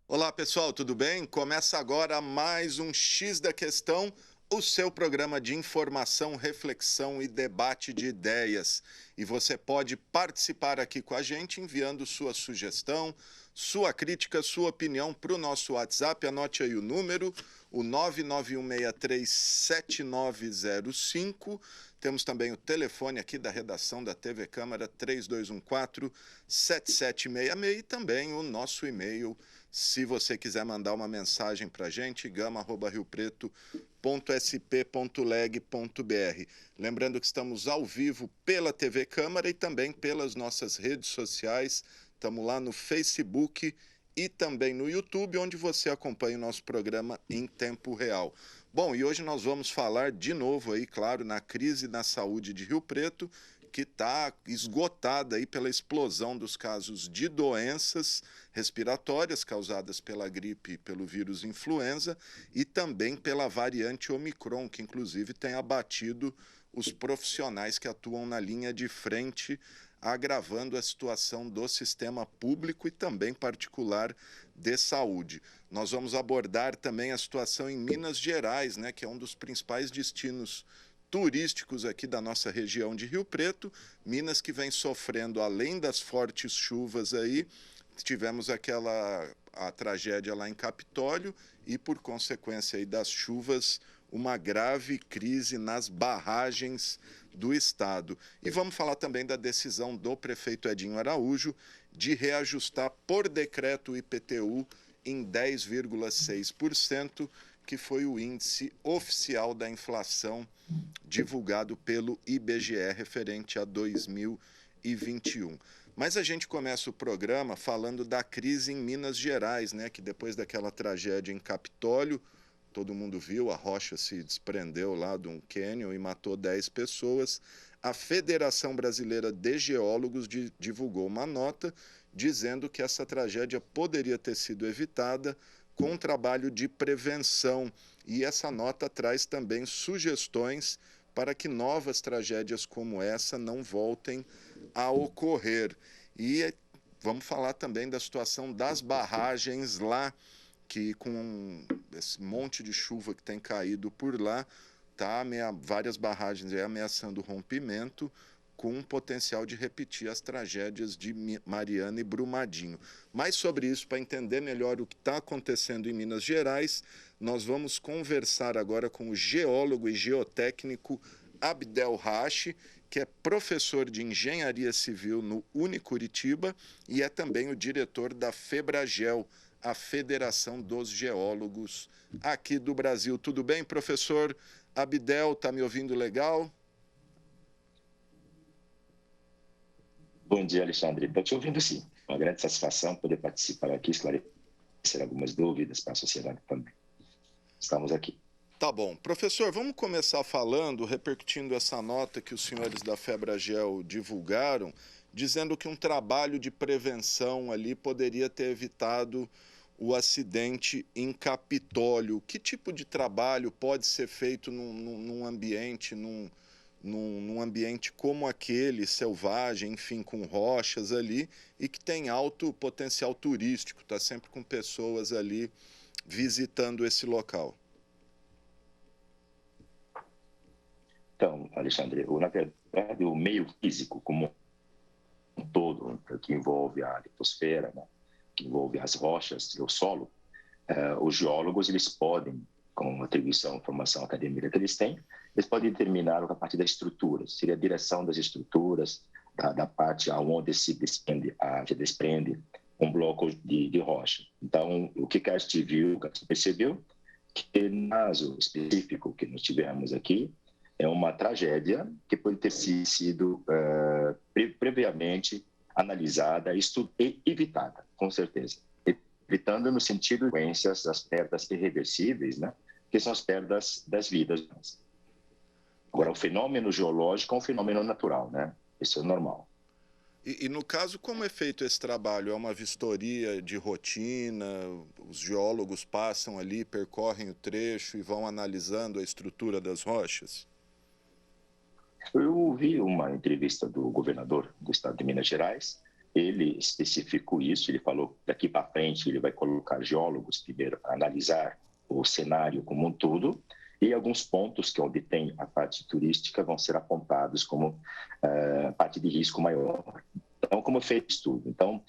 Olá pessoal, tudo bem? Começa agora mais um X da Questão, o seu programa de informação, reflexão e debate de ideias. E você pode participar aqui com a gente enviando sua sugestão, sua crítica, sua opinião para o nosso WhatsApp. Anote aí o número, o 991637905. Temos também o telefone aqui da redação da TV Câmara, 3214-7766, e também o nosso e-mail. Se você quiser mandar uma mensagem para a gente, gama@riopreto.sp.leg.br. Lembrando que estamos ao vivo pela TV Câmara e também pelas nossas redes sociais. Estamos lá no Facebook e também no YouTube, onde você acompanha o nosso programa em tempo real. Bom, e hoje nós vamos falar de novo aí, claro, na crise na saúde de Rio Preto, que está esgotada aí pela explosão dos casos de doenças respiratórias causadas pela gripe e pelo vírus influenza e também pela variante Omicron, que inclusive tem abatido os profissionais que atuam na linha de frente, agravando a situação do sistema público e também particular de saúde. Nós vamos abordar também a situação em Minas Gerais, né, que é um dos principais destinos turísticos aqui da nossa região de Rio Preto. Minas que vem sofrendo, além das fortes chuvas aí, tivemos a tragédia lá em Capitólio e, por consequência aí das chuvas, uma grave crise nas barragens do estado. E vamos falar também da decisão do prefeito Edinho Araújo de reajustar por decreto o IPTU em 10,6%, que foi o índice oficial da inflação divulgado pelo IBGE referente a 2021. Mas a gente começa o programa falando da crise em Minas Gerais, né, que depois daquela tragédia em Capitólio, todo mundo viu, a rocha se desprendeu lá de um cânion e matou 10 pessoas. A Federação Brasileira de Geólogos divulgou uma nota dizendo que essa tragédia poderia ter sido evitada com um trabalho de prevenção. E essa nota traz também sugestões para que novas tragédias como essa não voltem a ocorrer. E vamos falar também da situação das barragens lá, que com esse monte de chuva que tem caído por lá, tá várias barragens ameaçando rompimento, com um potencial de repetir as tragédias de Mariana e Brumadinho. Mas sobre isso, para entender melhor o que está acontecendo em Minas Gerais, nós vamos conversar agora com o geólogo e geotécnico Abdel Rachi, que é professor de Engenharia Civil no Unicuritiba e é também o diretor da FEBRAGEL, a Federação dos Geólogos aqui do Brasil. Tudo bem, professor Abdel? Está me ouvindo legal? Bom dia, Alexandre. Estou te ouvindo sim. Uma grande satisfação poder participar aqui, esclarecer algumas dúvidas para a sociedade também. Estamos aqui. Tá bom. Professor, vamos começar falando, repercutindo essa nota que os senhores da FEBRAGEL divulgaram, dizendo que um trabalho de prevenção ali poderia ter evitado o acidente em Capitólio. Que tipo de trabalho pode ser feito num ambiente, num ambiente como aquele, selvagem, enfim, com rochas ali, e que tem alto potencial turístico, está sempre com pessoas ali visitando esse local? Então, Alexandre, na verdade, o meio físico como um todo, que envolve a litosfera, né, que envolve as rochas e o solo, os geólogos, eles podem, com a atribuição, formação acadêmica que eles têm, eles podem determinar a partir das estruturas, seria a direção das estruturas, da parte aonde se desprende um bloco de rocha. Então, o que a gente viu, o que a gente percebeu, que no caso específico que nós tivemos aqui, é uma tragédia que pode ter sido previamente analisada e evitada, com certeza. Evitando no sentido de consequências das perdas irreversíveis, né? Que são as perdas das vidas. Agora, o fenômeno geológico é um fenômeno natural, né? Isso é normal. E no caso, como é feito esse trabalho? É uma vistoria de rotina? Os geólogos passam ali, percorrem o trecho e vão analisando a estrutura das rochas? Eu ouvi uma entrevista do governador do estado de Minas Gerais, ele especificou isso, ele falou que daqui para frente ele vai colocar geólogos primeiro para analisar o cenário como um todo, e alguns pontos que onde tem a parte turística vão ser apontados como parte de risco maior. Então, como foi feito o estudo? Então,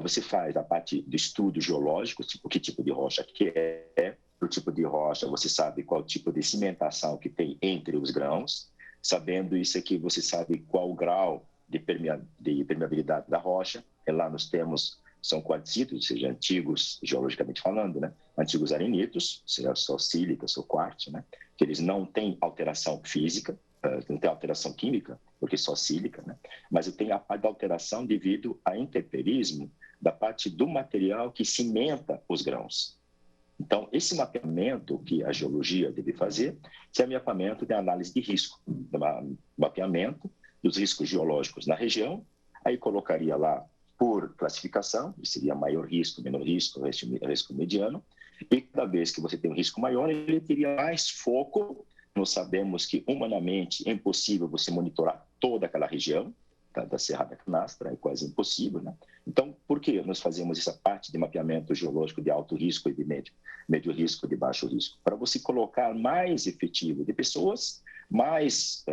você faz a parte do estudo geológico, tipo, que tipo de rocha que é, o tipo de rocha, você sabe qual tipo de cimentação que tem entre os grãos. Sabendo isso aqui, você sabe qual o grau de permeabilidade da rocha. E lá nós temos, são quartzitos, ou seja, antigos, geologicamente falando, né? Antigos arenitos, seja só sílica, só quartzo, né? Que eles não têm alteração física, não tem alteração química, porque só sílica, né? Mas tem a parte da alteração devido ao intemperismo da parte do material que cimenta os grãos. Então, esse mapeamento que a geologia deve fazer, esse é o mapeamento de análise de risco, mapeamento dos riscos geológicos na região, aí colocaria lá por classificação, que seria maior risco, menor risco, risco mediano, e cada vez que você tem um risco maior, ele teria mais foco. Nós sabemos que humanamente é impossível você monitorar toda aquela região, da Serra da Canastra, é quase impossível, né? Então, por que nós fazemos essa parte de mapeamento geológico de alto risco e de médio risco, de baixo risco? Para você colocar mais efetivo de pessoas, mais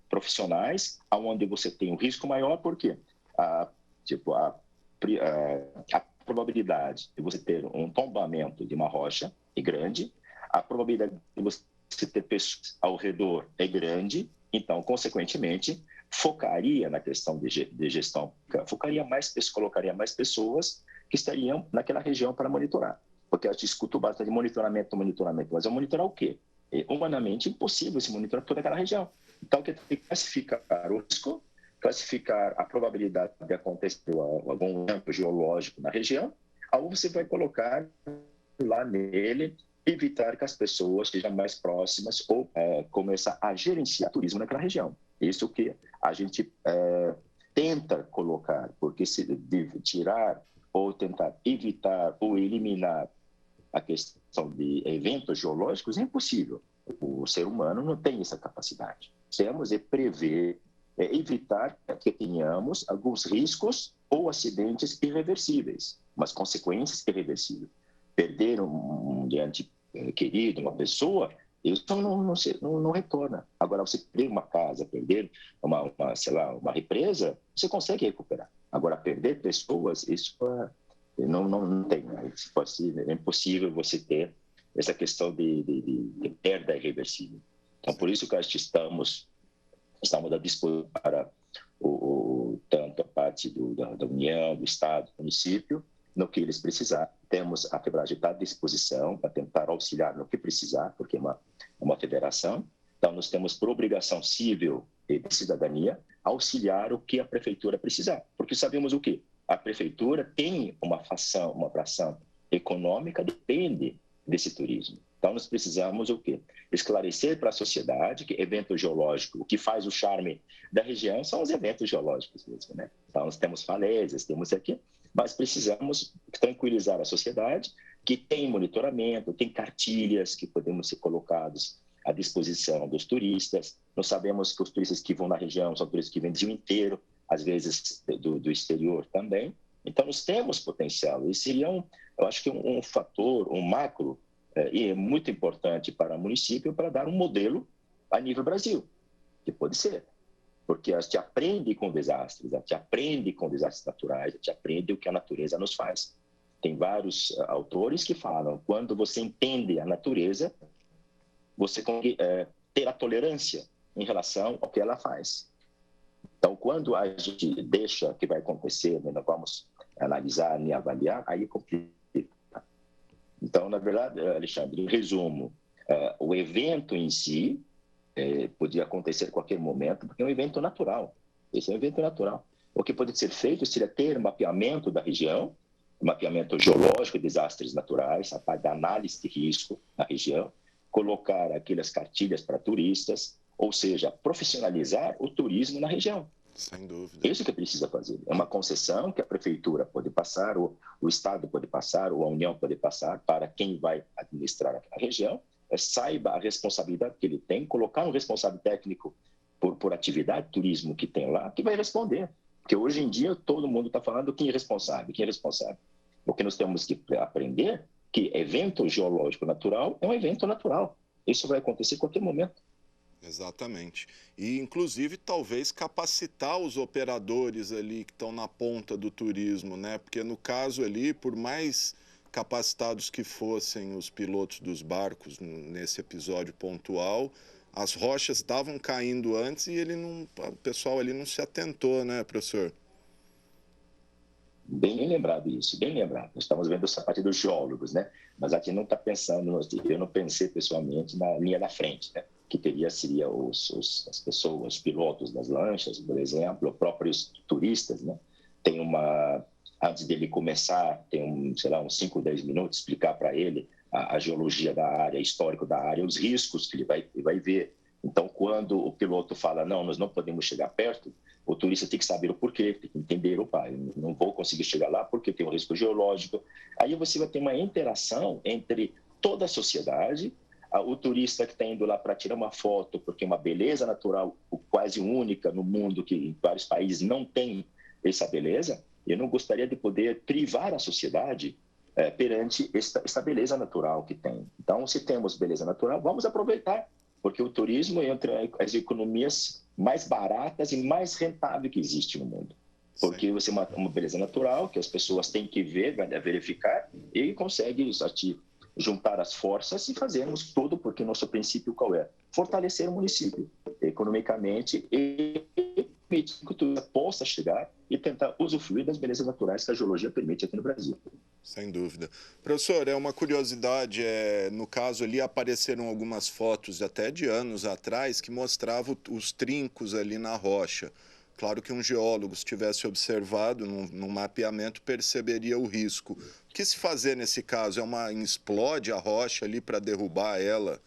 profissionais, aonde você tem um risco maior, por quê? A probabilidade de você ter um tombamento de uma rocha é grande, a probabilidade de você ter pessoas ao redor é grande, então, consequentemente, focaria na questão de gestão, colocaria mais pessoas que estariam naquela região para monitorar. Porque eu te escuto bastante de monitoramento, mas monitorar o quê? É humanamente impossível se monitorar toda aquela região. Então, tem que classificar o risco, classificar a probabilidade de acontecer algum evento geológico na região, aí você vai colocar lá nele, evitar que as pessoas sejam mais próximas ou começar a gerenciar turismo naquela região. Isso que a gente tenta colocar, porque se tirar ou tentar evitar ou eliminar a questão de eventos geológicos é impossível. O ser humano não tem essa capacidade. Temos de prever, evitar que tenhamos alguns riscos ou acidentes irreversíveis, mas consequências irreversíveis. Perder um ente querido, uma pessoa, isso não retorna. Agora, você perder uma casa, perder uma represa, você consegue recuperar. Agora, perder pessoas, isso não tem. É impossível você ter essa questão de perda irreversível. Então, por isso que nós estamos à disposição para tanto a parte da União, do Estado, do município, no que eles precisarem. Temos a Febrage está à disposição para tentar auxiliar no que precisar, porque é uma federação. Então, nós temos por obrigação civil e de cidadania auxiliar o que a prefeitura precisar, porque sabemos o quê? A prefeitura tem uma fração econômica, depende desse turismo. Então, nós precisamos o quê? Esclarecer para a sociedade que evento geológico, o que faz o charme da região são os eventos geológicos mesmo, né? Então, nós temos falésias, temos aqui, mas precisamos tranquilizar a sociedade que tem monitoramento, tem cartilhas que podemos ser colocados à disposição dos turistas. Nós sabemos que os turistas que vão na região são turistas que vêm do Brasil inteiro, às vezes do exterior também. Então, nós temos potencial. E seria, eu acho que um fator, um macro, e é muito importante para o município para dar um modelo a nível Brasil, que pode ser. Porque a gente aprende com desastres, a gente aprende com desastres naturais, a gente aprende o que a natureza nos faz. Tem vários autores que falam, quando você entende a natureza, você consegue ter a tolerância em relação ao que ela faz. Então, quando a gente deixa o que vai acontecer, nós vamos analisar e avaliar, aí complica. Então, na verdade, Alexandre, em resumo, o evento em si podia acontecer a qualquer momento, porque é um evento natural. Esse é um evento natural. O que pode ser feito seria ter mapeamento da região, mapeamento geológico de desastres naturais, a parte da análise de risco na região, colocar aquelas cartilhas para turistas, ou seja, profissionalizar o turismo na região. Sem dúvida. Isso que precisa fazer. É uma concessão que a prefeitura pode passar, ou o Estado pode passar, ou a União pode passar para quem vai administrar a região, saiba a responsabilidade que ele tem, colocar um responsável técnico por atividade, turismo que tem lá, que vai responder. Porque hoje em dia todo mundo está falando quem é responsável, quem é responsável. O que nós temos que aprender que evento geológico natural é um evento natural. Isso vai acontecer em qualquer momento. Exatamente. E, inclusive, talvez capacitar os operadores ali que estão na ponta do turismo, né? Porque, no caso ali, por mais capacitados que fossem os pilotos dos barcos nesse episódio pontual, as rochas estavam caindo antes e o pessoal ali não se atentou, né, professor? Bem lembrado isso, bem lembrado. Nós estamos vendo essa parte dos geólogos, né? Mas aqui não está pensando, eu não pensei pessoalmente na linha da frente, né? Que seria as pessoas, os pilotos das lanchas, por exemplo, os próprios turistas, né? Antes dele começar, tem sei lá, uns 5, 10 minutos, explicar para ele a geologia da área, histórico da área, os riscos que ele vai ver. Então, quando o piloto fala, não, nós não podemos chegar perto, o turista tem que saber o porquê, tem que entender, opa, eu não vou conseguir chegar lá porque tem um risco geológico. Aí você vai ter uma interação entre toda a sociedade, o turista que está indo lá para tirar uma foto, porque é uma beleza natural quase única no mundo, que em vários países não tem essa beleza, eu não gostaria de poder privar a sociedade perante essa beleza natural que tem. Então, se temos beleza natural, vamos aproveitar, porque o turismo é entre as economias mais baratas e mais rentáveis que existe no mundo. Porque você uma beleza natural que as pessoas têm que ver, verificar, e consegue juntar as forças e fazermos tudo, porque nosso princípio qual é? Fortalecer o município economicamente e permitir que o turista possa chegar e tentar usufruir das belezas naturais que a geologia permite aqui no Brasil. Sem dúvida. Professor, é uma curiosidade, no caso ali apareceram algumas fotos até de anos atrás que mostravam os trincos ali na rocha. Claro que um geólogo, se tivesse observado num mapeamento, perceberia o risco. O que se fazer nesse caso? Explode a rocha ali para derrubar ela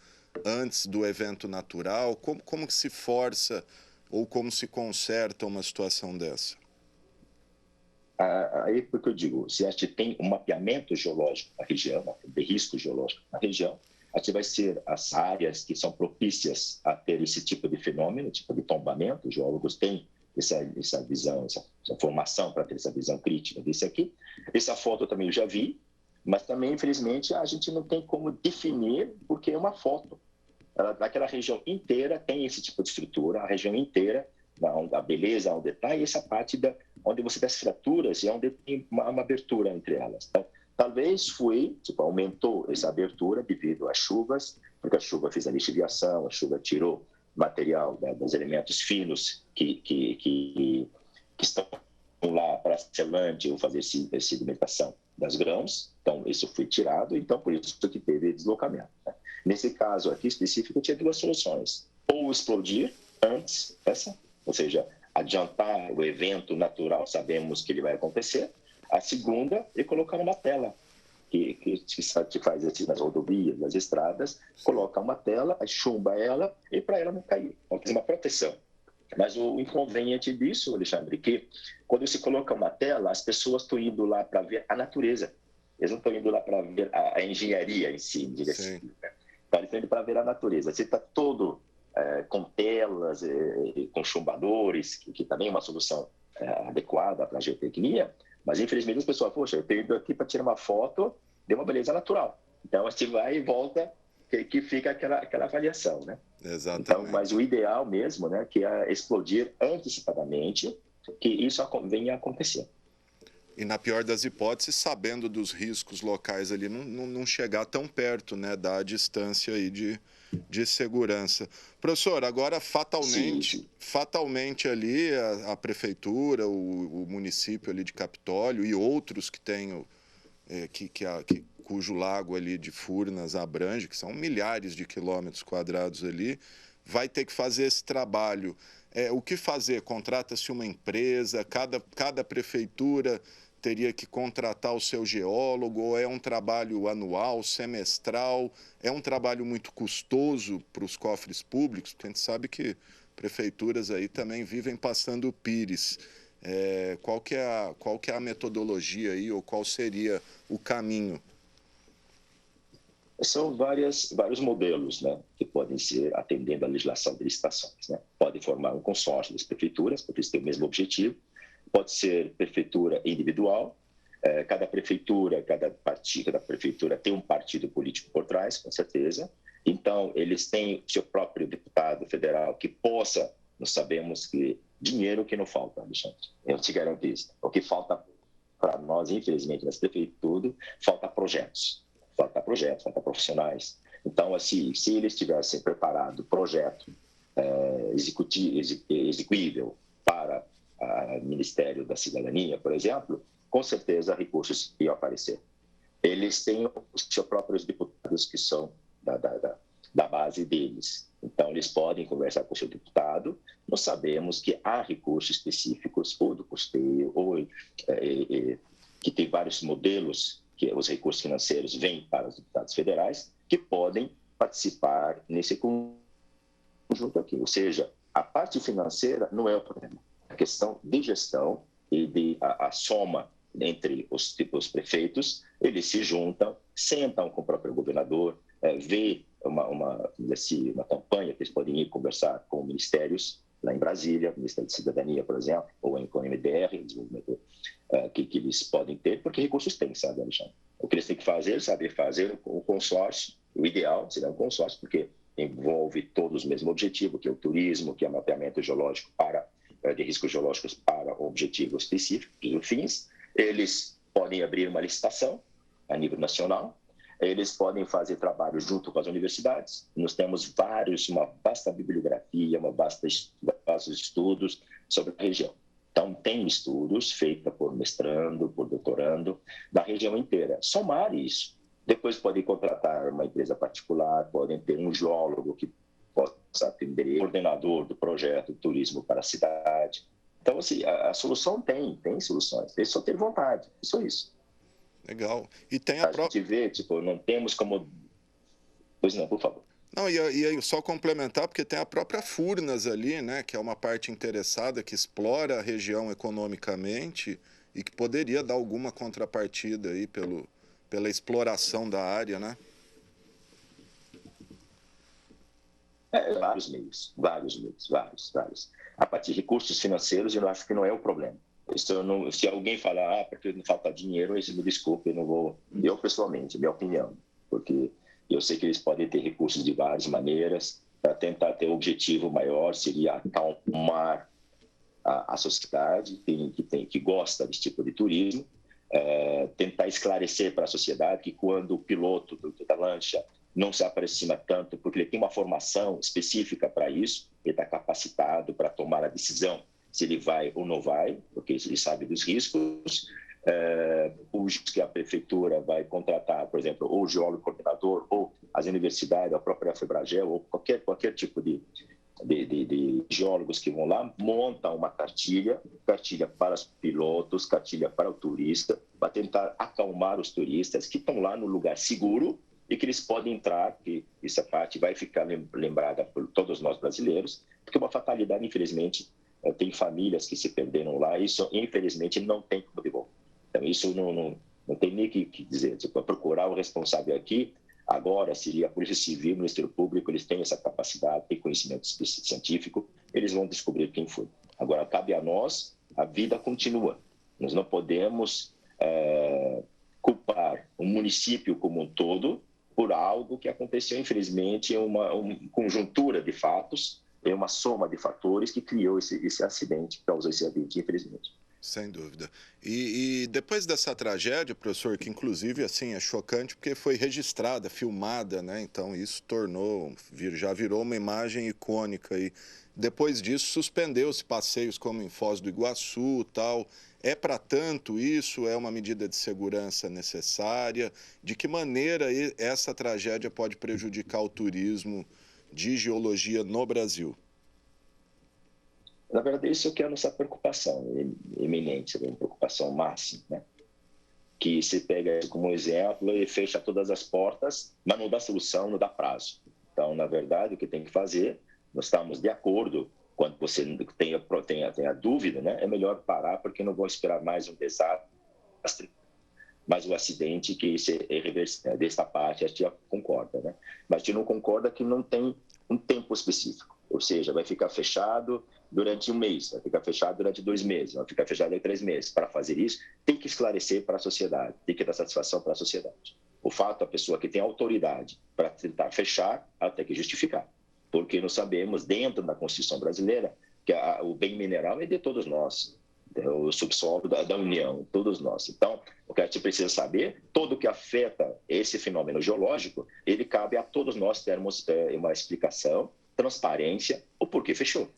antes do evento natural? Como que se força ou como se conserta uma situação dessa? Aí, porque eu digo, se a gente tem um mapeamento geológico na região, de risco geológico na região, a gente vai ser as áreas que são propícias a ter esse tipo de fenômeno, tipo de tombamento. Os geólogos têm essa visão, essa formação para ter essa visão crítica desse aqui. Essa foto eu também já vi, mas também, infelizmente, a gente não tem como definir, porque é uma foto. Naquela região inteira tem esse tipo de estrutura, a região inteira, a beleza, onde está, e essa parte onde você tem as fraturas e onde tem uma abertura entre elas. Então, talvez aumentou essa abertura devido às chuvas, porque a chuva fez a lixiviação, a chuva tirou material, né, dos elementos finos que estão lá para selante ou fazer sedimentação das grãos. Então, isso foi tirado, então por isso que teve deslocamento, né? Nesse caso aqui específico, tinha duas soluções. Ou explodir antes ou seja, adiantar o evento natural, sabemos que ele vai acontecer. A segunda é colocar uma tela, que se faz assim nas rodovias, nas estradas, coloca uma tela, chumba ela, e para ela não cair. Então, tem uma proteção. Mas o inconveniente disso, Alexandre, é que quando se coloca uma tela, as pessoas estão indo lá para ver a natureza. Eles não estão indo lá para ver a engenharia em si, assim, né? Então, eles estão indo para ver a natureza. Você está todo com telas, com chumbadores, que também é uma solução adequada para a geotecnia, mas infelizmente as pessoas, poxa, eu estou indo aqui para tirar uma foto de uma beleza natural. Então, a gente vai e volta, que fica aquela avaliação, né? Exatamente. Então, mas o ideal mesmo, né, que é explodir antecipadamente, que isso venha a acontecer. E na pior das hipóteses, sabendo dos riscos locais ali, não chegar tão perto, né, da distância aí de segurança. Professor, agora fatalmente ali a prefeitura, o município ali de Capitólio e outros que têm cujo lago ali de Furnas abrange, que são milhares de quilômetros quadrados ali, vai ter que fazer esse trabalho. O que fazer? Contrata-se uma empresa, cada prefeitura teria que contratar o seu geólogo, ou é um trabalho anual, semestral, é um trabalho muito custoso para os cofres públicos, porque a gente sabe que prefeituras aí também vivem passando o pires. Qual que é a metodologia aí, ou qual seria o caminho? São vários modelos, né, que podem ser atendendo à legislação de licitações, né? Pode formar um consórcio das prefeituras, porque eles têm o mesmo objetivo. Pode ser prefeitura individual. Cada prefeitura tem um partido político por trás, com certeza. Então, eles têm o seu próprio deputado federal que possa... Nós sabemos que dinheiro que não falta, Alexandre. Eu te garanto isso. O que falta para nós, infelizmente, nas prefeituras, falta projetos, falta profissionais. Então, assim, se eles tivessem preparado projeto execuível para o Ministério da Cidadania, por exemplo, com certeza recursos iam aparecer. Eles têm os seus próprios deputados que são da base deles. Então, eles podem conversar com o seu deputado. Nós sabemos que há recursos específicos, ou do custeio, ou que tem vários modelos, que os recursos financeiros vêm para os deputados federais, que podem participar nesse conjunto aqui. Ou seja, a parte financeira não é o problema. A questão de gestão e a soma entre os prefeitos, eles se juntam, sentam com o próprio governador, vê uma campanha que eles podem ir conversar com ministérios lá em Brasília, Ministério da Cidadania, por exemplo, ou com o MDR, desenvolvimento que eles podem ter, porque recursos têm, sabe, Alexandre? O que eles têm que fazer, saber fazer o consórcio, o ideal seria um consórcio, porque envolve todos o mesmo objetivo, que é o turismo, que é o mapeamento geológico de riscos geológicos para o objetivo específico, os fins. Eles podem abrir uma licitação a nível nacional, eles podem fazer trabalho junto com as universidades. Nós temos uma vasta bibliografia, vastos estudos sobre a região. Então, tem estudos feitos por mestrando, por doutorando, da região inteira. Somar isso. Depois podem contratar uma empresa particular, podem ter um geólogo que possa atender, coordenador do projeto de turismo para a cidade. Então, assim, a solução tem soluções. É só ter vontade, só isso. Legal. E tem a gente vê, não temos como... Pois não, por favor. Não, e aí só complementar, porque tem a própria Furnas ali, né, que é uma parte interessada, que explora a região economicamente e que poderia dar alguma contrapartida aí pela exploração da área, né? Vários meios. A partir de recursos financeiros, eu acho que não é o problema. Se alguém falar, porque não falta dinheiro, me desculpe, eu não vou... Eu, pessoalmente, minha opinião, porque eu sei que eles podem ter recursos de várias maneiras para tentar ter um objetivo maior, seria acalmar a sociedade que gosta desse tipo de turismo, tentar esclarecer para a sociedade que quando o piloto da lancha não se aproxima tanto, porque ele tem uma formação específica para isso, ele está capacitado para tomar a decisão se ele vai ou não vai, porque ele sabe dos riscos. Que a prefeitura vai contratar, por exemplo, ou o geólogo coordenador, ou as universidades, a própria FEBRAGEL, ou qualquer tipo de geólogos que vão lá, montam uma cartilha para os pilotos, cartilha para o turista, para tentar acalmar os turistas que estão lá no lugar seguro e que eles podem entrar, que essa parte vai ficar lembrada por todos nós brasileiros, porque é uma fatalidade, infelizmente, tem famílias que se perderam lá, e isso, infelizmente, não tem como devolver. Então, isso não tem nem que dizer. Procurar o responsável aqui, agora seria a Polícia Civil, o Ministério Público, eles têm essa capacidade, têm conhecimento científico, eles vão descobrir quem foi. Agora, cabe a nós, a vida continua. Nós não podemos culpar o município como um todo por algo que aconteceu, infelizmente, uma conjuntura de fatos, é uma soma de fatores que criou esse acidente, causou esse acidente, infelizmente. Sem dúvida. E depois dessa tragédia, professor, que inclusive assim é chocante porque foi registrada, filmada, né? Então isso já virou uma imagem icônica. E depois disso suspendeu-se passeios como em Foz do Iguaçu, tal. É para tanto isso? É uma medida de segurança necessária? De que maneira essa tragédia pode prejudicar o turismo de geologia no Brasil? Na verdade, isso que é a nossa preocupação eminente, a preocupação máxima, né? Que se pega como exemplo e fecha todas as portas, mas não dá solução, não dá prazo. Então, na verdade, o que tem que fazer, nós estamos de acordo quando você tem a dúvida, né, é melhor parar, porque não vou esperar mais um desastre, mais um acidente que isso é irreversível. Desta parte, a gente já concorda, né? Mas a gente não concorda que não tem um tempo específico, ou seja, vai ficar fechado durante um mês, vai ficar fechado durante 2 meses, vai ficar fechado em 3 meses. Para fazer isso, tem que esclarecer para a sociedade, tem que dar satisfação para a sociedade. O fato, a pessoa que tem autoridade para tentar fechar, ela tem que justificar, porque nós sabemos, dentro da Constituição brasileira, que o bem mineral é de todos nós, o subsolo da União, todos nós. Então, o que a gente precisa saber, tudo que afeta esse fenômeno geológico, ele cabe a todos nós termos uma explicação, transparência, o porquê fechou.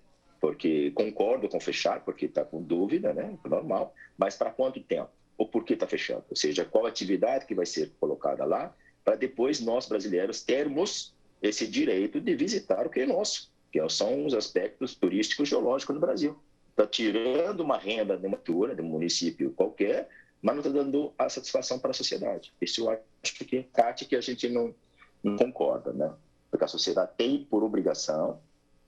Porque concordo com fechar, porque está com dúvida, né? Normal, mas para quanto tempo? O porquê está fechando? Ou seja, qual atividade que vai ser colocada lá, para depois nós, brasileiros, termos esse direito de visitar o que é nosso, que são os aspectos turísticos geológicos no Brasil. Está tirando uma renda de uma cultura, de um município qualquer, mas não está dando a satisfação para a sociedade. Isso eu acho que a gente não concorda, né? Porque a sociedade tem por obrigação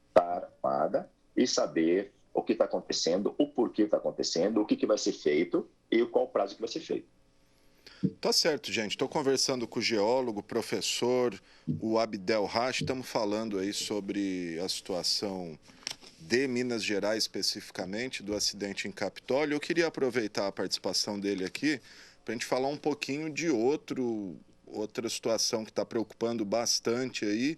estar armada e saber o que está acontecendo, o porquê está acontecendo, o que vai ser feito e qual o prazo que vai ser feito. Tá certo, gente. Estou conversando com o geólogo, professor, o Abdel Rach. Estamos falando aí sobre a situação de Minas Gerais, especificamente, do acidente em Capitólio. Eu queria aproveitar a participação dele aqui para a gente falar um pouquinho de outra situação que está preocupando bastante aí,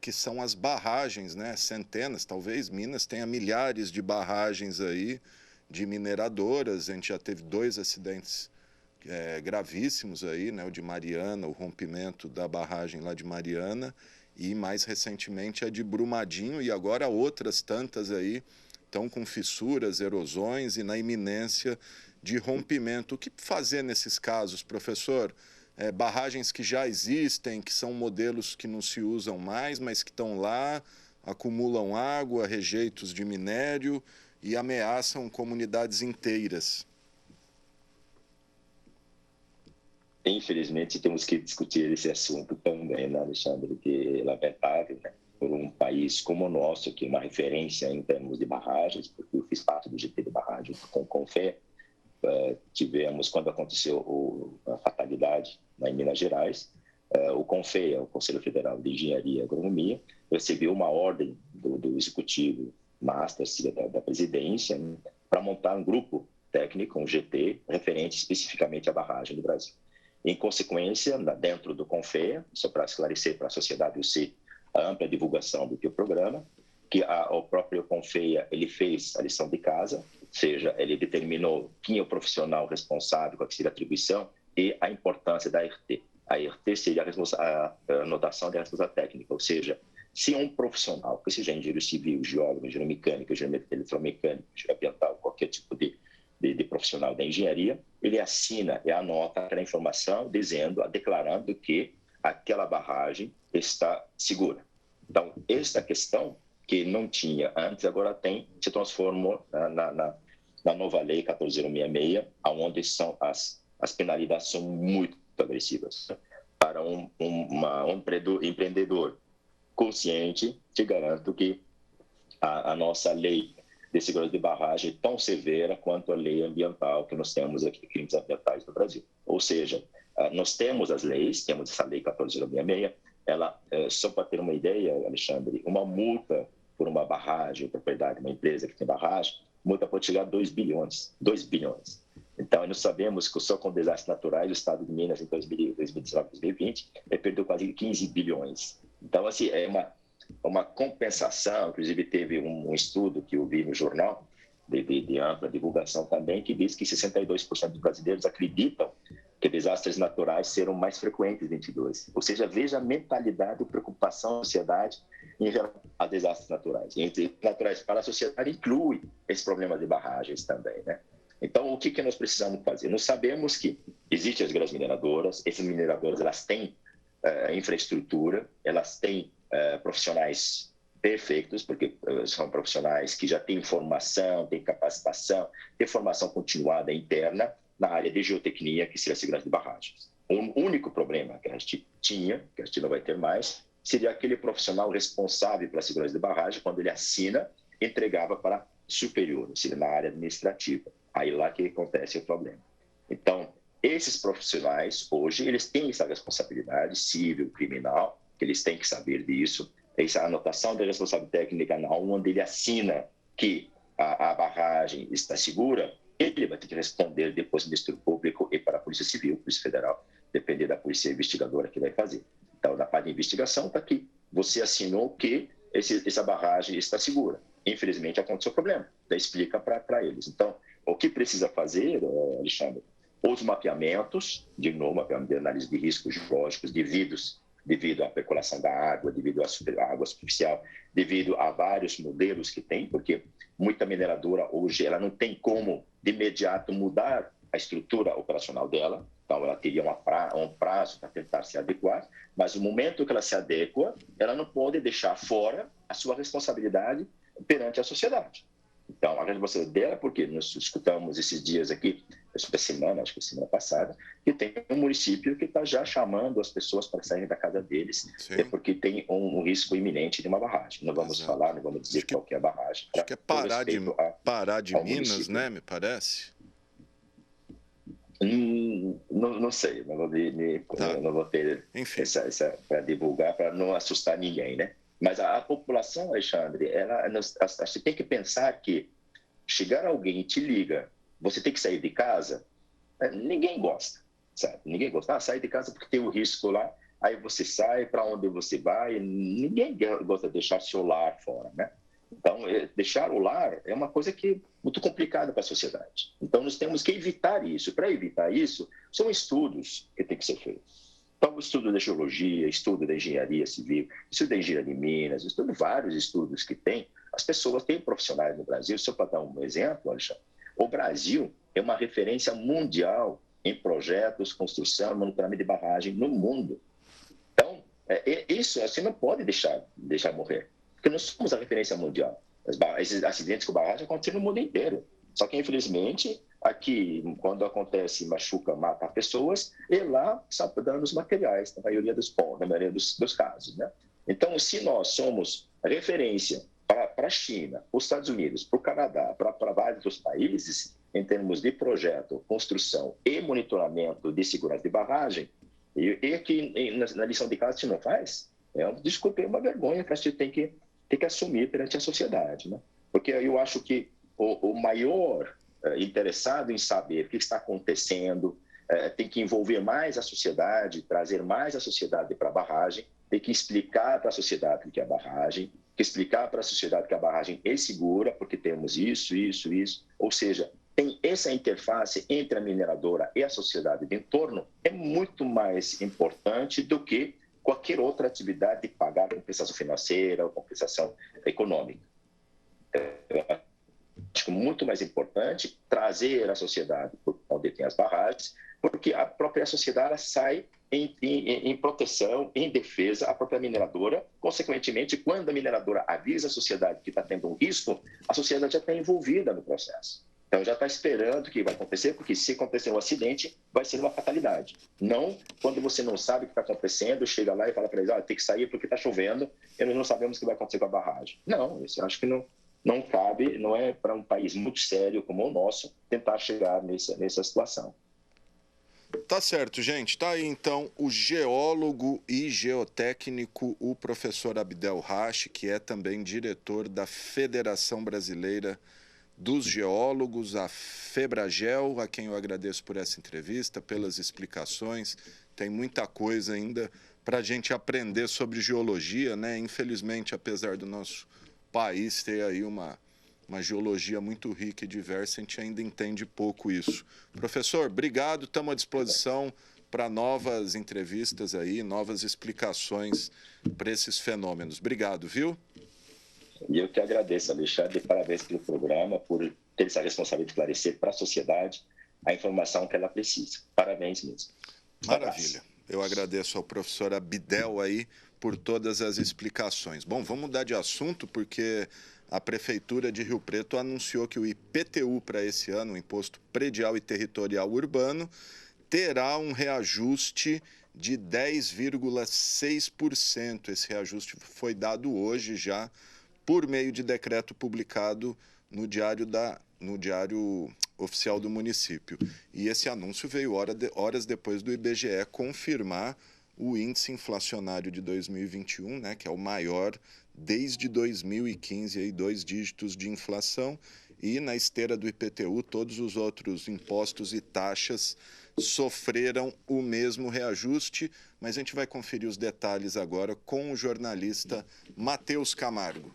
que são as barragens, né? Centenas, talvez Minas tenha milhares de barragens aí, de mineradoras. A gente já teve 2 acidentes gravíssimos aí, né? O de Mariana, o rompimento da barragem lá de Mariana, e mais recentemente a de Brumadinho, e agora outras tantas aí estão com fissuras, erosões e na iminência de rompimento. O que fazer nesses casos, professor? Barragens que já existem, que são modelos que não se usam mais, mas que estão lá, acumulam água, rejeitos de minério e ameaçam comunidades inteiras. Infelizmente, temos que discutir esse assunto também, né, Alexandre? Que é lamentável, né? Por um país como o nosso, que é uma referência em termos de barragens, porque eu fiz parte do GT de barragem com Confé. Tivemos, quando aconteceu a fatalidade em Minas Gerais, o CONFEA, o Conselho Federal de Engenharia e Agronomia, recebeu uma ordem do Executivo Master da Presidência, né, para montar um grupo técnico, um GT, referente especificamente à barragem do Brasil. Em consequência, dentro do CONFEA, só para esclarecer para a sociedade a ampla divulgação do que o programa, que o próprio CONFEA ele fez a lição de casa, ou seja, ele determinou quem é o profissional responsável, qual seria a atribuição e a importância da RT. A RT seria a anotação da resposta técnica, ou seja, se um profissional, que seja engenheiro civil, geólogo, engenheiro mecânico, engenheiro eletromecânico, engenheiro ambiental, qualquer tipo de profissional da engenharia, ele assina e anota aquela informação declarando que aquela barragem está segura. Então, esta questão que não tinha antes, agora tem, se transformou na nova lei 14066, onde as penalidades são muito agressivas. Para um empreendedor consciente, te garanto que a nossa lei de segurança de barragem é tão severa quanto a lei ambiental que nós temos aqui, crimes ambientais no Brasil. Ou seja, nós temos as leis, temos essa lei 14066, ela, só para ter uma ideia, Alexandre, uma multa por uma barragem, propriedade de uma empresa que tem barragem, multa pode chegar a 2 bilhões. 2 bilhões. Então, nós sabemos que só com desastres naturais, o estado de Minas, em 2019, 2020, perdeu quase 15 bilhões. Então, assim, é uma compensação. Inclusive, teve um estudo que eu vi no jornal, de ampla divulgação também, que diz que 62% dos brasileiros acreditam que desastres naturais serão mais frequentes em 2022. Ou seja, veja a mentalidade e preocupação da sociedade em relação a desastres naturais. E entre naturais para a sociedade inclui esse problema de barragens também, né? Então, o que nós precisamos fazer? Nós sabemos que existem as grandes mineradoras, essas mineradoras elas têm infraestrutura, elas têm profissionais perfeitos, porque são profissionais que já têm formação, têm capacitação, têm formação continuada interna na área de geotecnia, que seria a segurança de barragens. O único problema que a gente tinha, que a gente não vai ter mais, seria aquele profissional responsável pela segurança de barragem, quando ele assina, entregava para superior, ou seja, na área administrativa. Aí lá que acontece o problema. Então, esses profissionais, hoje, eles têm essa responsabilidade civil, criminal, que eles têm que saber disso, essa anotação de responsabilidade técnica, onde ele assina que a barragem está segura, ele vai ter que responder depois do Ministério Público e para a Polícia Civil, Polícia Federal, depender da polícia investigadora que vai fazer. Então, na parte de investigação, está aqui. Você assinou que essa barragem está segura. Infelizmente, aconteceu o problema. Daí explica para eles. Então, o que precisa fazer, Alexandre? Os mapeamentos, de novo, mapeamento de análise de riscos geológicos devido à percolação da água, devido à água superficial, devido a vários modelos que tem, porque muita mineradora hoje ela não tem como, de imediato, mudar a estrutura operacional dela. Então, ela teria um prazo para tentar se adequar, mas no momento que ela se adequa, ela não pode deixar fora a sua responsabilidade perante a sociedade. Então, a responsabilidade dela, porque nós escutamos esses dias aqui, essa semana, acho que semana passada, que tem um município que está já chamando as pessoas para saírem da casa deles, porque tem um risco iminente de uma barragem. Não vamos falar, não vamos dizer qual que é a barragem. Acho que é Pará de Minas, município. Né? Me parece. Não sei, não vou ter essa para divulgar, para não assustar ninguém, né? Mas a população, Alexandre, você tem que pensar que chegar alguém e te liga, você tem que sair de casa, ninguém gosta, sabe? Ninguém gosta. Sai de casa porque tem o risco lá, aí você sai, para onde você vai, ninguém gosta de deixar seu lar fora, né? Então, deixar o lar é uma coisa que é muito complicada para a sociedade. Então, nós temos que evitar isso. Para evitar isso, são estudos que têm que ser feitos. Então, o estudo da geologia, estudo da engenharia civil, estudo da engenharia de minas, estudo vários estudos que tem. As pessoas têm profissionais no Brasil. Só para dar um exemplo, Alexandre, o Brasil é uma referência mundial em projetos, construção e monitoramento de barragem no mundo. Então, isso você não pode deixar morrer, porque nós somos a referência mundial. Esses acidentes com barragem acontecem no mundo inteiro. Só que, infelizmente, aqui, quando acontece, machuca, mata pessoas, e lá são danos materiais, na maioria dos casos, né? Então, se nós somos referência para a China, para os Estados Unidos, para o Canadá, para vários outros países, em termos de projeto, construção e monitoramento de segurança de barragem, e aqui na lição de casa a gente não faz, desculpe, é uma vergonha que a gente tem que assumir perante a sociedade, né? Porque eu acho que o maior interessado em saber o que está acontecendo tem que envolver mais a sociedade, trazer mais a sociedade para a barragem, tem que explicar para a sociedade o que é a barragem, tem que explicar para a sociedade que a barragem é segura, porque temos isso. Ou seja, tem essa interface entre a mineradora e a sociedade de entorno, é muito mais importante do que qualquer outra atividade de pagar compensação financeira ou compensação econômica. Acho que muito mais importante trazer a sociedade por onde tem as barragens, porque a própria sociedade sai em proteção, em defesa, a própria mineradora. Consequentemente, quando a mineradora avisa a sociedade que está tendo um risco, a sociedade já está envolvida no processo. Então, já está esperando o que vai acontecer, porque se acontecer um acidente, vai ser uma fatalidade. Não quando você não sabe o que está acontecendo, chega lá e fala para eles, tem que sair porque está chovendo e nós não sabemos o que vai acontecer com a barragem. Não, isso eu acho que não cabe, não é para um país muito sério como o nosso tentar chegar nessa situação. Tá certo, gente. Tá aí, então, o geólogo e geotécnico, o professor Abdel Rache, que é também diretor da Federação Brasileira dos Geólogos, a FEBRAGEL, a quem eu agradeço por essa entrevista, pelas explicações. Tem muita coisa ainda para a gente aprender sobre geologia, né? Infelizmente, apesar do nosso país ter aí uma geologia muito rica e diversa, a gente ainda entende pouco isso. Professor, obrigado, estamos à disposição para novas entrevistas aí, novas explicações para esses fenômenos. Obrigado, viu? E eu que agradeço, Alexandre, e parabéns pelo programa, por ter essa responsabilidade de esclarecer para a sociedade a informação que ela precisa. Parabéns mesmo. Maravilha. Eu agradeço ao professor Abdel aí por todas as explicações. Bom, vamos mudar de assunto, porque a Prefeitura de Rio Preto anunciou que o IPTU para esse ano, o Imposto Predial e Territorial Urbano, terá um reajuste de 10,6%. Esse reajuste foi dado hoje já por meio de decreto publicado no Diário Oficial do Município. E esse anúncio veio horas depois do IBGE confirmar o índice inflacionário de 2021, né, que é o maior desde 2015, aí 2 dígitos de inflação, e na esteira do IPTU, todos os outros impostos e taxas sofreram o mesmo reajuste, mas a gente vai conferir os detalhes agora com o jornalista Matheus Camargo.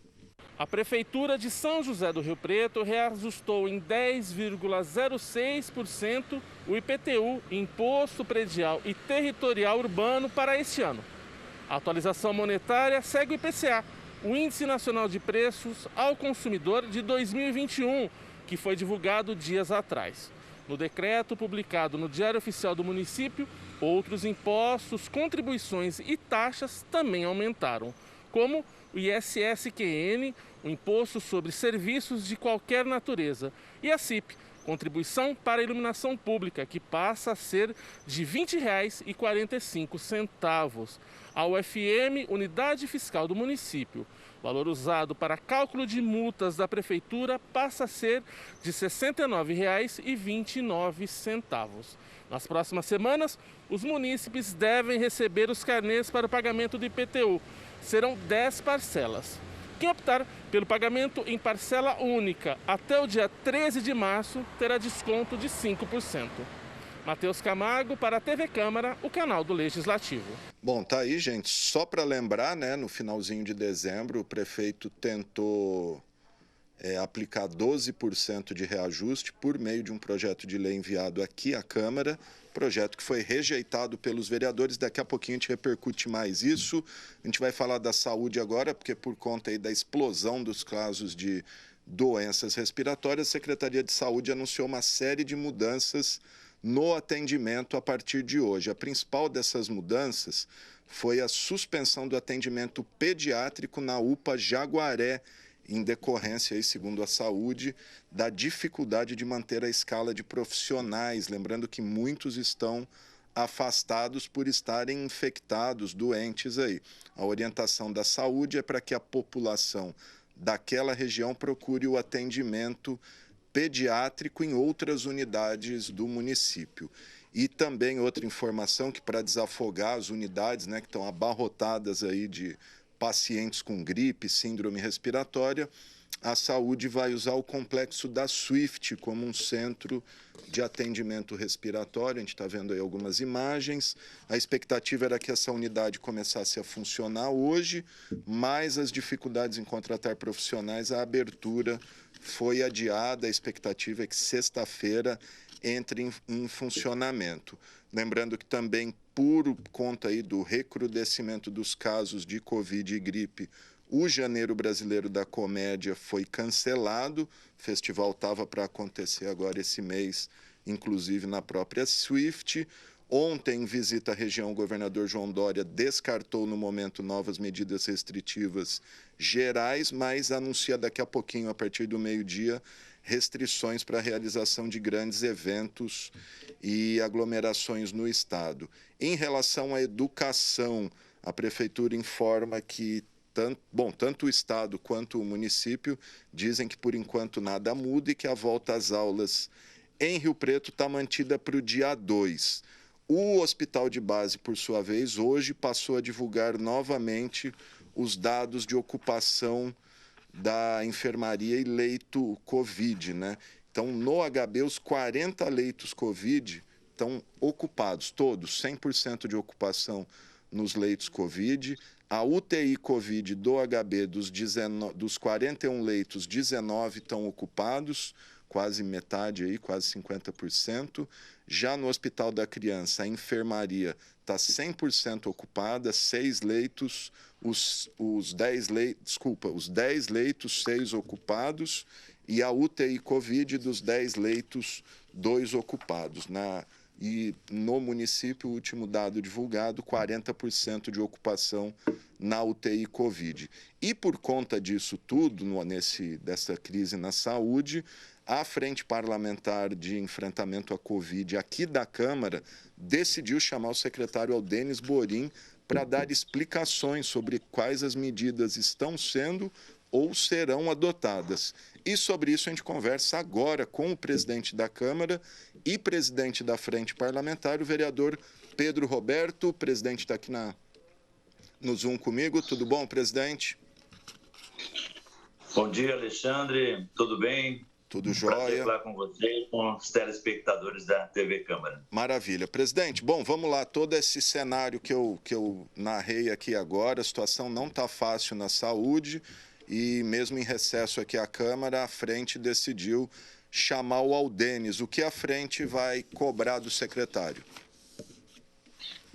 A Prefeitura de São José do Rio Preto reajustou em 10,06% o IPTU, Imposto Predial e Territorial Urbano, para este ano. A atualização monetária segue o IPCA, o Índice Nacional de Preços ao Consumidor de 2021, que foi divulgado dias atrás. No decreto publicado no Diário Oficial do Município, outros impostos, contribuições e taxas também aumentaram, como o ISS-QN, o Imposto sobre Serviços de Qualquer Natureza, e a CIP, Contribuição para a Iluminação Pública, que passa a ser de R$ 20,45. A UFM, Unidade Fiscal do Município, valor usado para cálculo de multas da Prefeitura, passa a ser de R$ 69,29. Nas próximas semanas, os munícipes devem receber os carnês para o pagamento do IPTU. Serão 10 parcelas. Quem optar pelo pagamento em parcela única até o dia 13 de março terá desconto de 5%. Matheus Camargo para a TV Câmara, o canal do Legislativo. Bom, tá aí, gente. Só para lembrar, né, no finalzinho de dezembro, o prefeito tentou aplicar 12% de reajuste por meio de um projeto de lei enviado aqui à Câmara, projeto que foi rejeitado pelos vereadores. Daqui a pouquinho a gente repercute mais isso. A gente vai falar da saúde agora, porque por conta aí da explosão dos casos de doenças respiratórias, a Secretaria de Saúde anunciou uma série de mudanças no atendimento a partir de hoje. A principal dessas mudanças foi a suspensão do atendimento pediátrico na UPA Jaguaré, em decorrência, aí, segundo a saúde, da dificuldade de manter a escala de profissionais. Lembrando que muitos estão afastados por estarem infectados, doentes aí. A orientação da saúde é para que a população daquela região procure o atendimento pediátrico em outras unidades do município. E também outra informação que, para desafogar as unidades, né, que estão abarrotadas aí de pacientes com gripe, síndrome respiratória, a saúde vai usar o complexo da Swift como um centro de atendimento respiratório. A gente está vendo aí algumas imagens. A expectativa era que essa unidade começasse a funcionar hoje, mas as dificuldades em contratar profissionais, a abertura foi adiada. A expectativa é que sexta-feira entre em funcionamento. Lembrando que também, por conta aí do recrudescimento dos casos de Covid e gripe, o Janeiro Brasileiro da Comédia foi cancelado. O festival estava para acontecer agora esse mês, inclusive na própria Swift. Ontem, em visita à região, o governador João Dória descartou no momento novas medidas restritivas gerais, mas anuncia daqui a pouquinho, a partir do meio-dia, restrições para a realização de grandes eventos e aglomerações no estado. Em relação à educação, a prefeitura informa que tanto o estado quanto o município dizem que por enquanto nada muda e que a volta às aulas em Rio Preto está mantida para o dia 2. O Hospital de Base, por sua vez, hoje passou a divulgar novamente os dados de ocupação da enfermaria e leito Covid, né? Então, no HB, os 40 leitos Covid estão ocupados, todos, 100% de ocupação nos leitos Covid. A UTI Covid do HB, dos 41 leitos, 19 estão ocupados, quase metade, aí, quase 50%. Já no Hospital da Criança, a enfermaria está 100% ocupada, 6 leitos, os 10 leitos, 6 ocupados, e a UTI Covid dos 10 leitos, 2 ocupados. E no município, o último dado divulgado, 40% de ocupação na UTI Covid. E por conta disso tudo, dessa crise na saúde, a Frente Parlamentar de Enfrentamento à Covid aqui da Câmara decidiu chamar o secretário Aldênis Borim para dar explicações sobre quais as medidas estão sendo ou serão adotadas. E sobre isso a gente conversa agora com o presidente da Câmara e presidente da Frente Parlamentar, o vereador Pedro Roberto. O presidente está aqui no Zoom comigo. Tudo bom, presidente? Bom dia, Alexandre. Tudo bem? Tudo jóia. Prazer falar com você e com os telespectadores da TV Câmara. Maravilha. Presidente, bom, vamos lá. Todo esse cenário que eu narrei aqui agora, a situação não está fácil na saúde e mesmo em recesso aqui à Câmara, a Frente decidiu chamar o Aldênis. O que a Frente vai cobrar do secretário?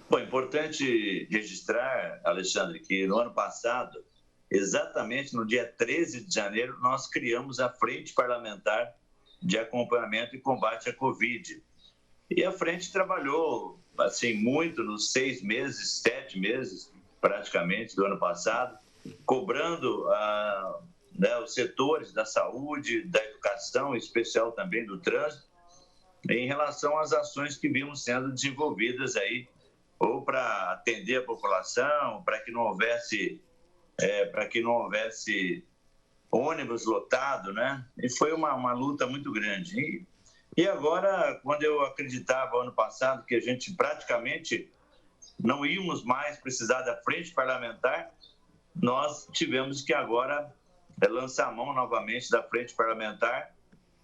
Bom, é importante registrar, Alexandre, que no ano passado, exatamente no dia 13 de janeiro, nós criamos a Frente Parlamentar de Acompanhamento e Combate à Covid. E a Frente trabalhou assim, muito nos 6 meses, 7 meses, praticamente, do ano passado, cobrando os setores da saúde, da educação, em especial também do trânsito, em relação às ações que vimos sendo desenvolvidas aí, ou para atender a população, para que não houvesse ônibus lotado, né? E foi uma luta muito grande. E agora, quando eu acreditava ano passado que a gente praticamente não íamos mais precisar da Frente Parlamentar, nós tivemos que agora lançar a mão novamente da Frente Parlamentar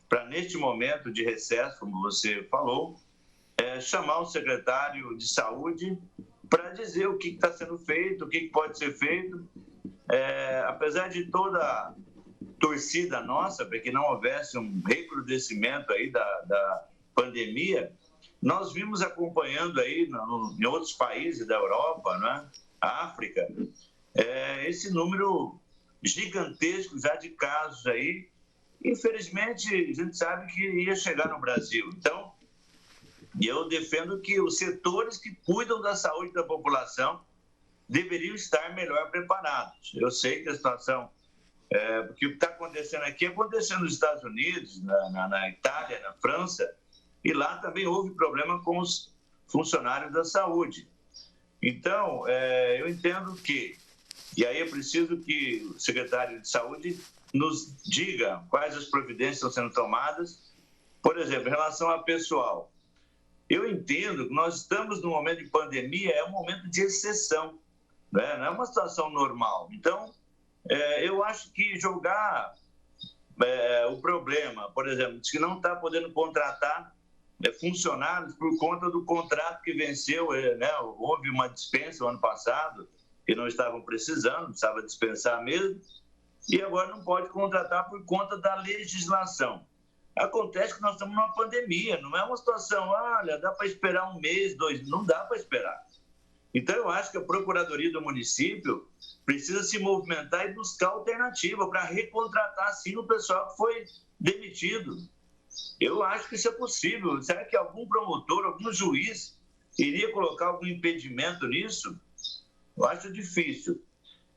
para, neste momento de recesso, como você falou, chamar o secretário de Saúde para dizer o que está sendo feito, o que pode ser feito. Apesar de toda a torcida nossa, para que não houvesse um recrudescimento aí da pandemia, nós vimos acompanhando aí em outros países da Europa, né, África, esse número gigantesco já de casos aí. Infelizmente, a gente sabe que ia chegar no Brasil. Então, eu defendo que os setores que cuidam da saúde da população deveriam estar melhor preparados. Eu sei que a situação, porque o que está acontecendo aqui aconteceu nos Estados Unidos, na Itália, na França, e lá também houve problema com os funcionários da saúde. Então, eu entendo que, e aí é preciso que o secretário de Saúde nos diga quais as providências estão sendo tomadas. Por exemplo, em relação a pessoal, eu entendo que nós estamos num momento de pandemia, é um momento de exceção, né? Não é uma situação normal. Então, eu acho que jogar o problema, por exemplo, que não está podendo contratar funcionários por conta do contrato que venceu, né? Houve uma dispensa no ano passado, que não estavam precisando, precisava dispensar mesmo, e agora não pode contratar por conta da legislação. Acontece que nós estamos numa pandemia, não é uma situação, olha, dá para esperar 1 mês, 2, não dá para esperar. Então, eu acho que a Procuradoria do município precisa se movimentar e buscar alternativa para recontratar, sim, o pessoal que foi demitido. Eu acho que isso é possível. Será que algum promotor, algum juiz iria colocar algum impedimento nisso? Eu acho difícil.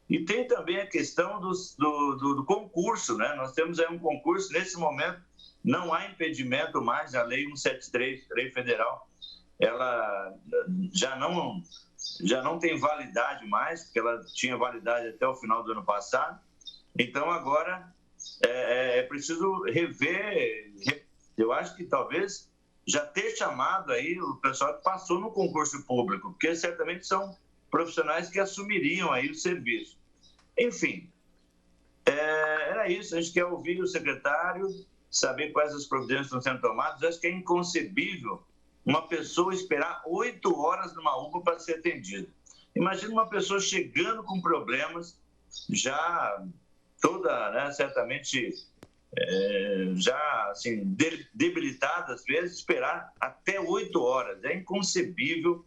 E tem também a questão do concurso, né? Nós temos aí um concurso, nesse momento, não há impedimento mais, a Lei 173, Lei Federal, ela já não tem validade mais, porque ela tinha validade até o final do ano passado. Então, agora, é preciso rever. Eu acho que talvez já ter chamado aí o pessoal que passou no concurso público, porque certamente são profissionais que assumiriam aí o serviço. Enfim, era isso. A gente quer ouvir o secretário, saber quais as providências estão sendo tomadas. Eu acho que é inconcebível uma pessoa esperar 8 horas numa UPA para ser atendida. Imagina uma pessoa chegando com problemas, já toda, né, certamente, já assim, debilitada às vezes, esperar até 8 horas. É inconcebível.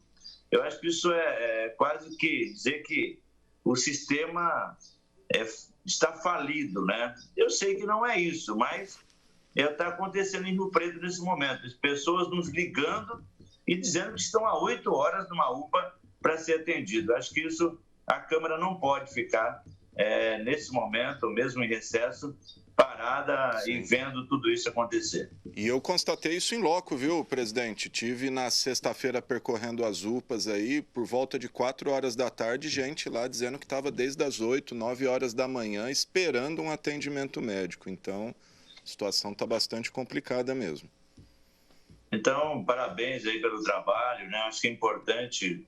Eu acho que isso é quase que dizer que o sistema está falido, né? Eu sei que não é isso, mas está acontecendo em Rio Preto nesse momento. As pessoas nos ligando e dizendo que estão há 8 horas numa UPA para ser atendido. Acho que isso a Câmara não pode ficar, nesse momento, mesmo em recesso, parada Sim. E vendo tudo isso acontecer. E eu constatei isso em loco, viu, presidente? Tive na sexta-feira percorrendo as UPAs aí, por volta de 4 horas da tarde, gente lá dizendo que estava desde as 8, 9 horas da manhã esperando um atendimento médico. Então, a situação está bastante complicada mesmo. Então, parabéns aí pelo trabalho, né? Acho que é importante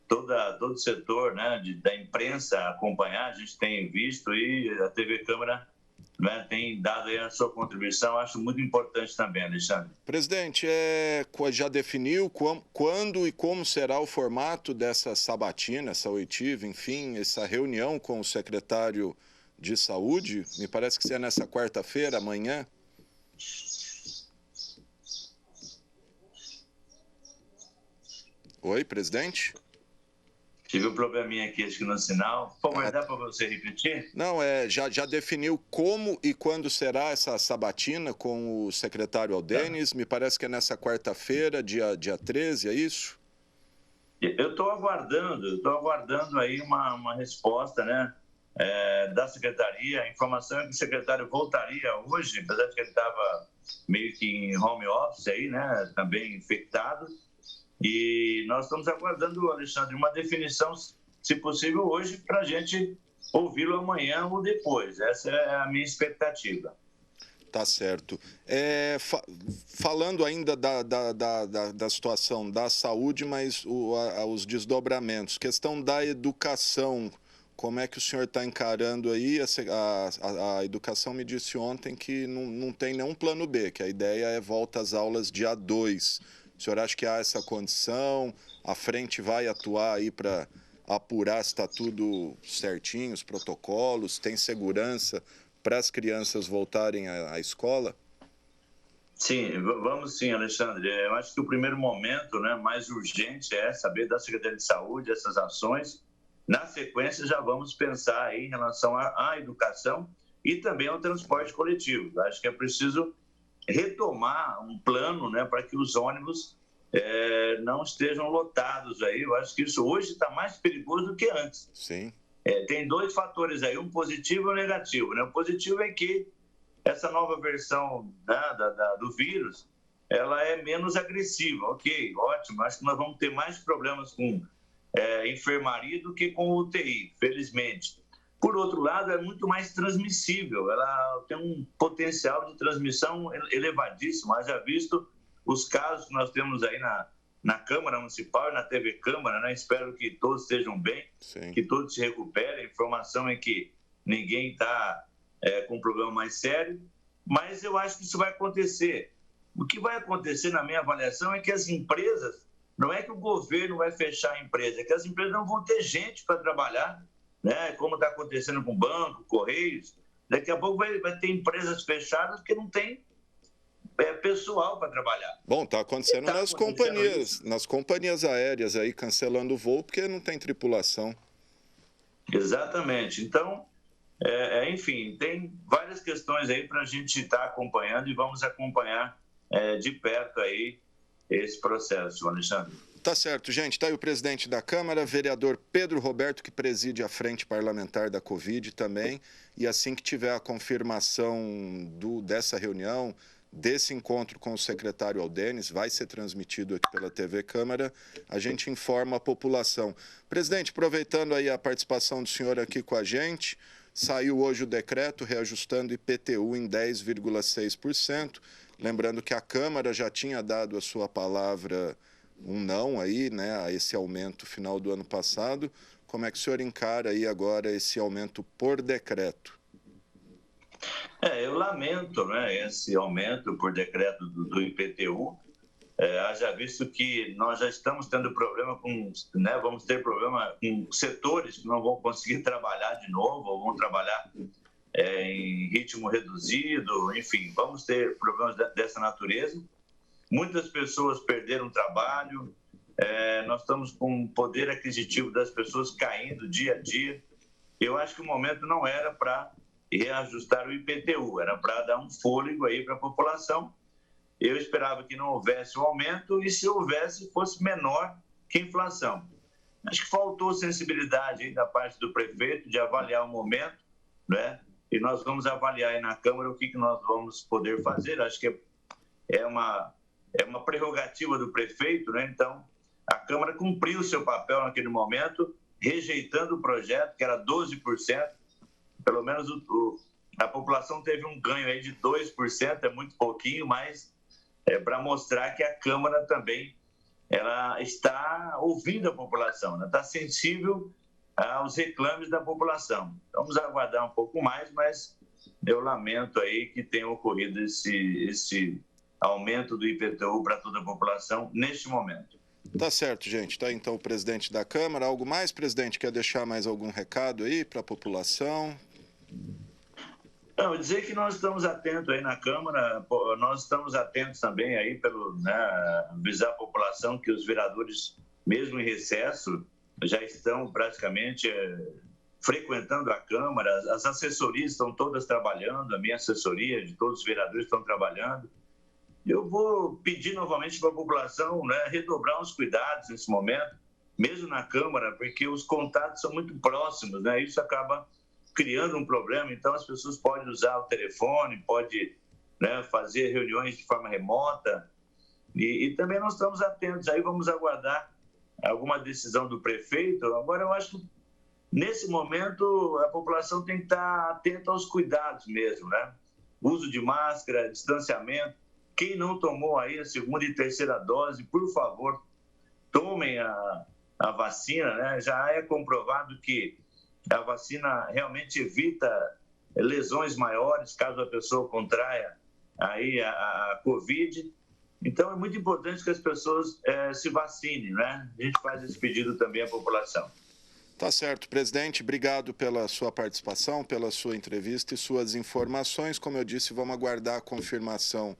todo o setor, né, da imprensa acompanhar. A gente tem visto e a TV Câmara, né, tem dado aí a sua contribuição. Acho muito importante também, Alexandre. Presidente, já definiu quando e como será o formato dessa sabatina, essa oitiva, enfim, essa reunião com o secretário de Saúde? Me parece que será nessa quarta-feira, amanhã. Oi, presidente? Tive um probleminha aqui, acho que no sinal. Por favor, dá para você repetir? Não, já definiu como e quando será essa sabatina com o secretário Aldenis? Me parece que é nessa quarta-feira, dia 13, é isso? Eu estou aguardando aí uma resposta, né, da secretaria. A informação é que o secretário voltaria hoje, apesar de que ele estava meio que em home office aí, né, também infectado. E nós estamos aguardando, Alexandre, uma definição, se possível, hoje, para a gente ouvi-lo amanhã ou depois. Essa é a minha expectativa. Tá certo. Falando ainda da situação da saúde, mas os desdobramentos, questão da educação, como é que o senhor está encarando aí? A educação me disse ontem que não tem nenhum plano B, que a ideia é volta às aulas dia 2. O senhor acha que há essa condição? A frente vai atuar aí para apurar se está tudo certinho, os protocolos, tem segurança para as crianças voltarem à escola? Sim, vamos sim, Alexandre. Eu acho que o primeiro momento, né, mais urgente é saber da Secretaria de Saúde essas ações. Na sequência, já vamos pensar aí em relação à educação e também ao transporte coletivo. Acho que é preciso retomar um plano, né, para que os ônibus não estejam lotados aí. Eu acho que isso hoje está mais perigoso do que antes. Sim. Tem dois fatores aí, um positivo e um negativo, né? O positivo é que essa nova versão, né, do vírus, ela é menos agressiva. Ok, ótimo. Acho que nós vamos ter mais problemas com enfermaria do que com UTI, felizmente. Por outro lado, é muito mais transmissível, ela tem um potencial de transmissão elevadíssimo. Haja visto os casos que nós temos aí na Câmara Municipal e na TV Câmara, né? Espero que todos estejam bem, Sim. Que todos se recuperem. A informação é que ninguém está com um problema mais sério, mas eu acho que isso vai acontecer. O que vai acontecer, na minha avaliação, é que as empresas, não é que o governo vai fechar a empresa, é que as empresas não vão ter gente para trabalhar, né? Como está acontecendo com o banco, Correios. Daqui a pouco vai ter empresas fechadas porque não tem pessoal para trabalhar. Bom, está acontecendo nas companhias aéreas aí, cancelando o voo porque não tem tripulação. Exatamente. Então, enfim, tem várias questões aí para a gente estar acompanhando e vamos acompanhar de perto aí esse processo, Alexandre. Tá certo, gente. Está aí o presidente da Câmara, vereador Pedro Roberto, que preside a frente parlamentar da Covid também. E assim que tiver a confirmação dessa reunião, desse encontro com o secretário Aldenis, vai ser transmitido aqui pela TV Câmara, a gente informa a população. Presidente, aproveitando aí a participação do senhor aqui com a gente, saiu hoje o decreto reajustando IPTU em 10,6%. Lembrando que a Câmara já tinha dado a sua palavra um não aí, né, a esse aumento final do ano passado. Como é que o senhor encara aí agora esse aumento por decreto? Eu lamento, né, esse aumento por decreto do IPTU. Haja visto que nós já estamos tendo problema vamos ter problema com setores que não vão conseguir trabalhar de novo, ou vão trabalhar em ritmo reduzido, enfim, vamos ter problemas dessa natureza. Muitas pessoas perderam trabalho, nós estamos com o poder aquisitivo das pessoas caindo dia a dia. Eu acho que o momento não era para reajustar o IPTU, era para dar um fôlego aí para a população. Eu esperava que não houvesse o aumento e, se houvesse, fosse menor que a inflação. Acho que faltou sensibilidade aí da parte do prefeito de avaliar o momento, né? e nós vamos avaliar aí na Câmara o que nós vamos poder fazer. Acho que é uma prerrogativa do prefeito, né? Então, a Câmara cumpriu o seu papel naquele momento, rejeitando o projeto, que era 12%, pelo menos a população teve um ganho aí de 2%, é muito pouquinho, mas é para mostrar que a Câmara também ela está ouvindo a população, né? Está sensível aos reclames da população. Vamos aguardar um pouco mais, mas eu lamento aí que tenha ocorrido esse aumento do IPTU para toda a população neste momento. Tá certo, gente. Tá então o presidente da Câmara. Algo mais, presidente? Quer deixar mais algum recado aí para a população? Não, dizer que nós estamos atentos aí na Câmara, nós estamos atentos também aí pelo, né, avisar a população que os vereadores, mesmo em recesso, já estão praticamente frequentando a Câmara, as assessorias estão todas trabalhando, a minha assessoria de todos os vereadores estão trabalhando. Eu vou pedir novamente para a população, né, redobrar os cuidados nesse momento, mesmo na Câmara, porque os contatos são muito próximos, né? Isso acaba criando um problema, então as pessoas podem usar o telefone, podem, né, fazer reuniões de forma remota, e também nós estamos atentos, aí vamos aguardar alguma decisão do prefeito. Agora, eu acho que nesse momento a população tem que estar atenta aos cuidados mesmo, né? Uso de máscara, distanciamento. Quem não tomou aí a segunda e terceira dose, por favor, tomem a vacina, né? Já é comprovado que a vacina realmente evita lesões maiores caso a pessoa contraia aí a Covid. Então, é muito importante que as pessoas se vacinem, né? A gente faz esse pedido também à população. Tá certo, presidente. Obrigado pela sua participação, pela sua entrevista e suas informações. Como eu disse, vamos aguardar a confirmação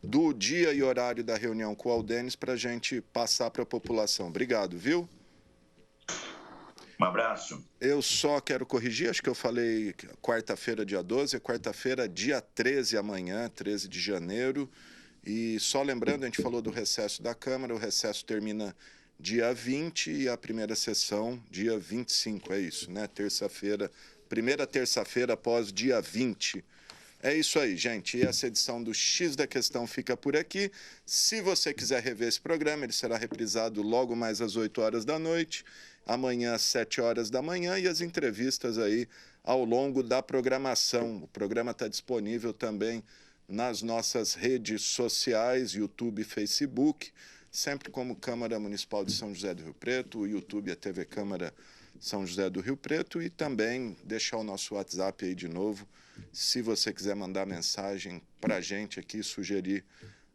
do dia e horário da reunião com o Aldenes para a gente passar para a população. Obrigado, viu? Um abraço. Eu só quero corrigir, acho que eu falei quarta-feira, dia 12, é quarta-feira, dia 13 amanhã, 13 de janeiro. E só lembrando, a gente falou do recesso da Câmara, o recesso termina dia 20 e a primeira sessão dia 25, é isso, né? Terça-feira, primeira terça-feira após dia 20. É isso aí, gente. E essa edição do X da Questão fica por aqui. Se você quiser rever esse programa, ele será reprisado logo mais às 8 horas da noite, amanhã às 7 horas da manhã, e as entrevistas aí ao longo da programação. O programa está disponível também nas nossas redes sociais, YouTube e Facebook, sempre como Câmara Municipal de São José do Rio Preto, o YouTube e a TV Câmara São José do Rio Preto, e também deixar o nosso WhatsApp aí de novo, se você quiser mandar mensagem para a gente aqui, sugerir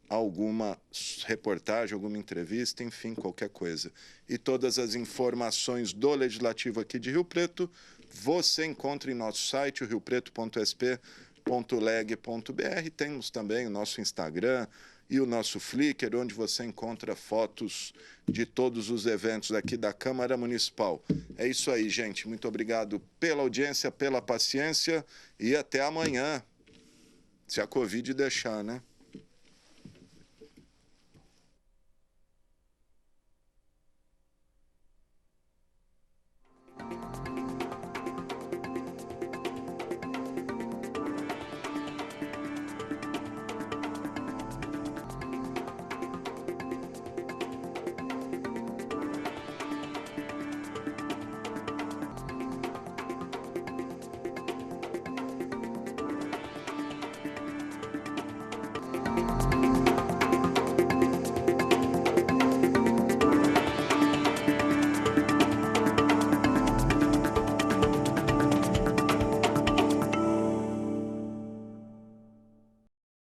alguma reportagem, alguma entrevista, enfim, qualquer coisa. E todas as informações do Legislativo aqui de Rio Preto, você encontra em nosso site, riopreto.sp.leg.br. Temos também o nosso Instagram e o nosso Flickr, onde você encontra fotos de todos os eventos aqui da Câmara Municipal. É isso aí, gente. Muito obrigado pela audiência, pela paciência e até amanhã, se a Covid deixar, né?